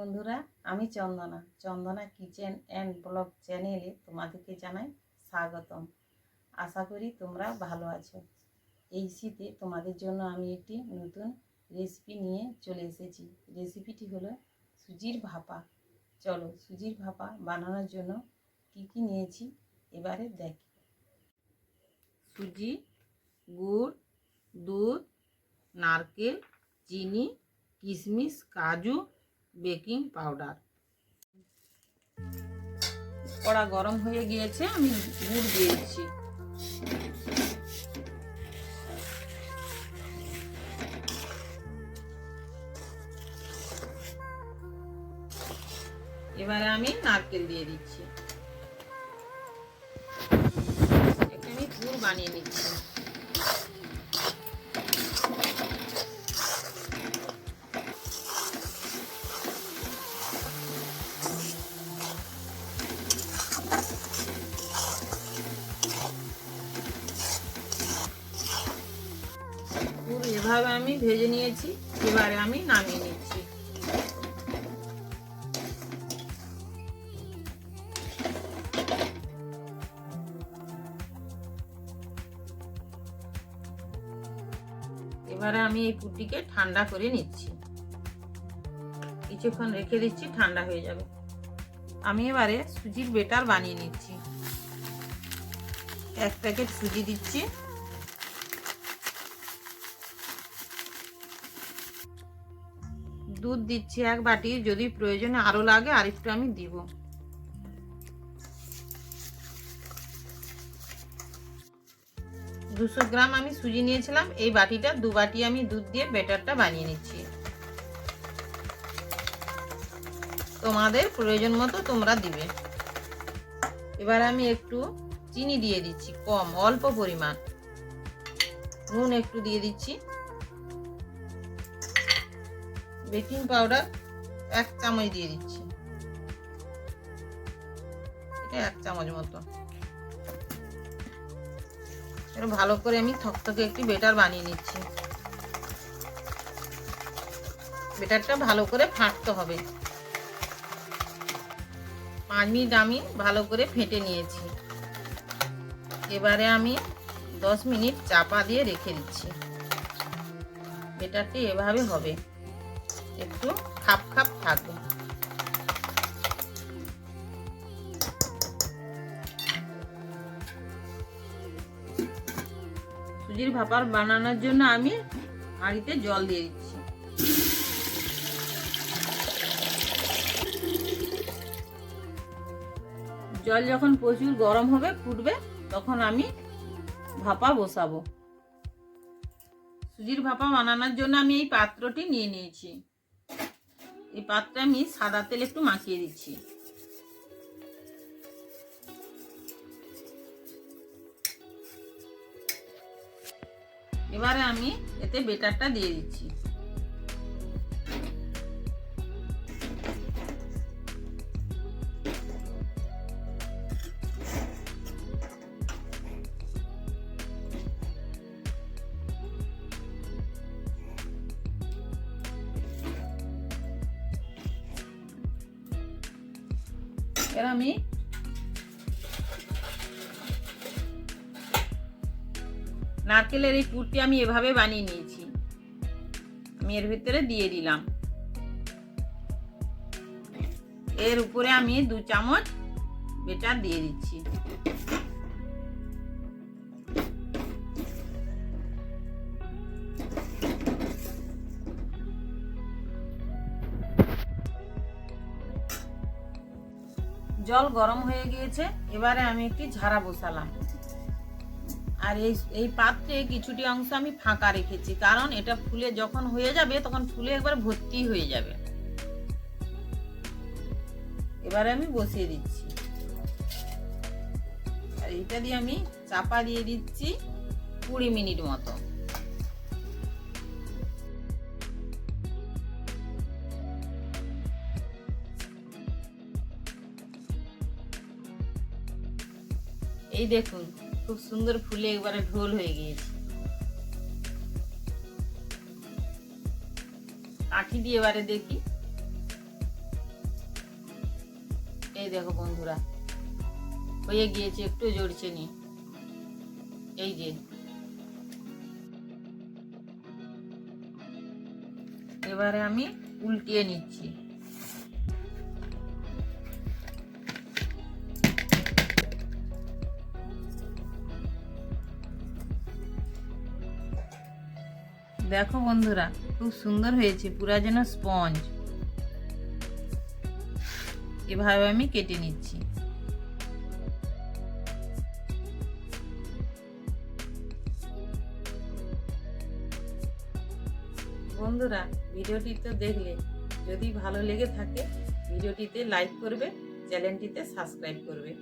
বন্ধুরা, আমি চন্দনা kitchen and blog চ্যানেলে তোমাদেরকে জানাই স্বাগতম। আশা করি তোমরা ভালো আছো। এই শীতে তোমাদের জন্য আমি একটি নতুন রেসিপি নিয়ে চলে এসেছি। রেসিপিটি হলো সুজির ভাপা। চলো সুজির ভাপা বানানোর জন্য কি কি নিয়েছি এবারে দেখি। সুজি, গুড়, দুধ, নারকেল, চিনি, কিশমিশ, কাজু, বেকিং পাউডার। কড়া গরম হয়ে গিয়েছে, আমি গুড় দিয়ে দিচ্ছি। এবারে আমি নারকেল দিয়ে দিচ্ছি। এখানে আমি গুড় বানিয়ে নিচ্ছি। এভাবে আমি ভেজে নিয়েছি, এবারে আমি নামিয়ে নিচ্ছি। এবারে আমি এই পুরটিকে ঠান্ডা করে নিচ্ছি, কিছুক্ষণ রেখে দিচ্ছি, ঠান্ডা হয়ে যাবে। আমি এবারে সুজির বেটার বানিয়ে নিচ্ছি। এক প্যাকেট সুজি দিচ্ছি, দুধ দিচ্ছি এক বাটি, যদি প্রয়োজনে আরো লাগে আরেকটু আমি দিব। দুশো গ্রাম আমি সুজি নিয়েছিলাম, এই বাটিটা দু বাটি আমি দুধ দিয়ে ব্যাটারটা বানিয়ে নিচ্ছি। তোমাদের প্রয়োজন মতো তোমরা দিবে। এবার আমি একটু চিনি দিয়ে দিচ্ছি, কম অল্প পরিমাণ। নুন একটু দিয়ে দিচ্ছি। বেকিং পাউডার 1 চামচ দিয়ে দিচ্ছি, এটা 1 চামচ মতো। ভালো করে আমি থকথকে একটি বেটার বানিয়ে নিচ্ছি। বেটারটা ভালো করে ফাটতে হবে। 5 মিনিট আমি ভালো করে ফেটে নিয়েছি। এবারে আমি 10 মিনিট চাপা দিয়ে রেখে দিচ্ছি। বেটারটি এভাবে হবে, একটু খাপ খাপ থাকবে। সুজির ভাপা বানানোর জন্য আমি হাঁড়িতে জল দিয়ে দিচ্ছি। জল যখন প্রচুর গরম হবে, ফুটবে, তখন আমি ভাপা বসাবো। সুজির ভাপা বানানোর জন্য আমি এই পাত্রটি নিয়ে নিয়েছি। এই পাত্রে আমি সাদা তেল একটু মাখিয়ে দিচ্ছি। এবারে আমি এতে বেটারটা দিয়ে দিচ্ছি। এবার আমি নারকেলের এই পুরটি আমি এভাবে বানিয়ে নিয়েছি, আমি এর ভিতরে দিয়ে দিলাম। এর উপরে আমি 2 চামচ বেটার দিয়ে দিচ্ছি। জল গরম হয়ে গিয়েছে, এবারে আমি একটি ঝাড়া বসালাম। আর এই পাত্রে কিছুটি অংশ আমি ফাঁকা রেখেছি, কারণ এটা ফুলে যখন হয়ে যাবে তখন ফুলে একবার ভর্তি হয়ে যাবে। এবারে আমি বসিয়ে দিচ্ছি, আর এটা দিয়ে আমি চাপা দিয়ে দিচ্ছি 20 মিনিট মতো। এই দেখুন, খুব সুন্দর ফুলে একবারে ঢোল হয়ে গিয়েছে। কাঠি দিয়ে এবারে দেখি এই দেখো বন্ধুরা, হয়ে গিয়েছে, একটু জড়ছে নি। এই যে এবারে আমি উল্টিয়ে নিচ্ছি। দেখো বন্ধুরা, খুব সুন্দর হয়েছে, পুরা যেন স্পঞ্জ। এভাবে আমি কেটে নিচ্ছি। বন্ধুরা, ভিডিওটি তো দেখলে, যদি ভালো লেগে থাকে ভিডিওটিতে লাইক করবে, চ্যানেলটিতে সাবস্ক্রাইব করবে।